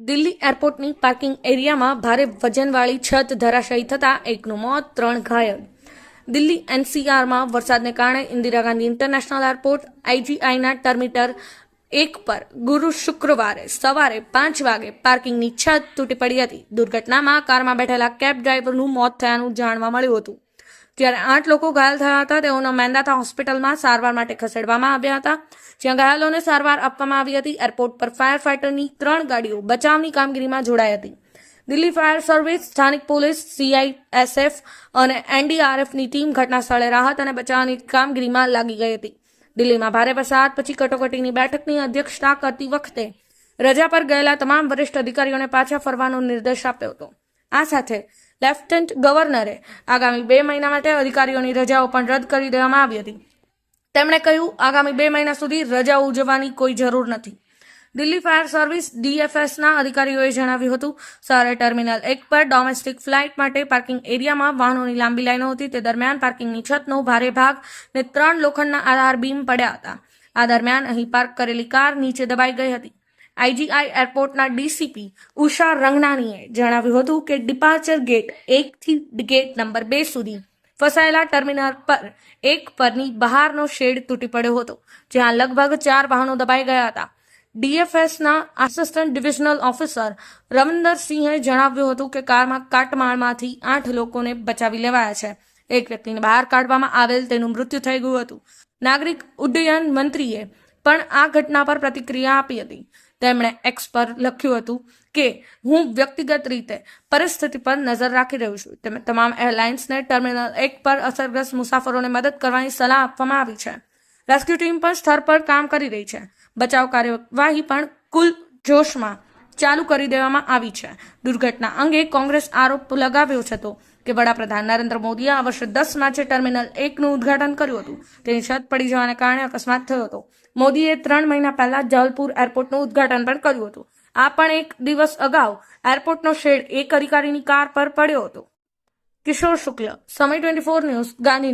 Delhi એરપોર્ટની parking એરિયામાં ભારે વજનવાળી છત ધરાશાયી થતા એકનું મોત, 3 ઘાયલ. દિલ્હી એનસીઆરમાં વરસાદને કારણે ઇન્દિરા ગાંધી ઇન્ટરનેશનલ એરપોર્ટ આઈજીઆઈના ટર્મિનલ 1 પર શુક્રવારે સવારે 5 વાગે પાર્કિંગની છત તૂટી પડી હતી. દુર્ઘટનામાં કારમાં બેઠેલા કેબ ડ્રાઈવરનું મોત થયાનું જાણવા મળ્યું હતું. જ્યારે 8 લોકો ઘાયલ થયા હતા. તેઓને મેદાંતા હોસ્પિટલમાં સારવાર માટે ખસેડવામાં આવ્યા હતા, જ્યાં ઘાયલોને સારવાર આપવામાં આવી હતી. એરપોર્ટ પર ફાયર ફાઈટરની 3 ગાડીઓ બચાવની કામગીરીમાં જોડાઈ હતી. દિલ્હી ફાયર સર્વિસ, સ્થાનિક પોલીસ, સીઆઈએસએફ અને એનડીઆરએફની ટીમ ઘટના સ્થળે રાહત અને બચાવની કામગીરીમાં લાગી ગઈ હતી. દિલ્હીમાં ભારે વરસાદ પછી કટોકટીની બેઠકની અધ્યક્ષતા કરતી વખતે રજા પર ગયેલા તમામ વરિષ્ઠ અધિકારીઓને પાછા ફરવાનો નિર્દેશ આપ્યો હતો. આ સાથે લેફ્ટનન્ટ ગવર્નરે આગામી 2 મહિના માટે અધિકારીઓની રજાઓ પણ રદ કરી દેવામાં આવી હતી. તેમણે કહ્યું, આગામી 2 મહિના સુધી રજાઓ ઉજવવાની કોઈ જરૂર નથી. દિલ્હી ફાયર સર્વિસ ડીએફએસના અધિકારીઓએ જણાવ્યું હતું, સવારે ટર્મિનલ 1 પર ડોમેસ્ટિક ફ્લાઇટ માટે પાર્કિંગ એરિયામાં વાહનોની લાંબી લાઈનો હતી. તે દરમિયાન પાર્કિંગની છતનો ભારે ભાગ ને 3 લોખંડના આધાર બીમ પડ્યા હતા. આ દરમિયાન અહીં પાર્ક કરેલી કાર નીચે દબાઈ ગઈ હતી. આઈજીઆઈ એરપોર્ટના ડીસીપી ઉષા રંગનાનીએ જણાવ્યું હતું કે ડિપાર્ચર ગેટ 1 થી ગેટ નંબર 2 સુધી ફસાયેલા ટર્મિનલ પર 1 પરની બહારનો શેડ તૂટી પડ્યો હતો, જ્યાં લગભગ 4 વાહનો દબાઈ ગયા હતા. ડીએફએસના આસિસ્ટન્ટ ડિવિઝનલ ઓફિસર રવિન્દરસિંહે જણાવ્યું હતું કે કારમાં કાટમાળમાંથી 8 લોકોને બચાવી લેવાયા છે. એક વ્યક્તિને બહાર કાઢવામાં આવેલ, તેનું મૃત્યુ થઈ ગયું હતું. નાગરિક ઉડ્ડયન મંત્રીએ પણ આ ઘટના પર પ્રતિક્રિયા આપી હતી. તેમણે એક્સ પર લખ્યું હતું કે હું વ્યક્તિગત રીતે પરિસ્થિતિ પર નજર રાખી રહ્યો છું. તમામ એરલાઇન્સને ટર્મિનલ 1 પર અસરગ્રસ્ત મુસાફરોને મદદ કરવાની સલાહ આપવામાં આવી છે. રેસ્ક્યુ ટીમ પણ સ્થળ પર કામ કરી રહી છે. બચાવ કાર્યવાહી પણ કુલ જોશમાં ચાલુ કરી દેવામાં આવી છે. દુર્ઘટના અંગે કોંગ્રેસ આરોપ લગાવ્યો હતો કે વડાપ્રધાન નરેન્દ્ર મોદીએ આ વર્ષે 10 માર્ચે ટર્મિનલ 1નું ઉદ્ઘાટન કર્યું હતું. તેની છત પડી જવાને કારણે અકસ્માત થયો હતો. મોદીએ 3 મહિના પહેલા જબલપુર એરપોર્ટનું ઉદ્ઘાટન પણ કર્યું હતું. આ પણ એક દિવસ અગાઉ એરપોર્ટનો શેડ એક અધિકારીની કાર પર પડ્યો હતો. કિશોર શુક્લ, સમય 24 ન્યૂઝ, ગાંધીનગર.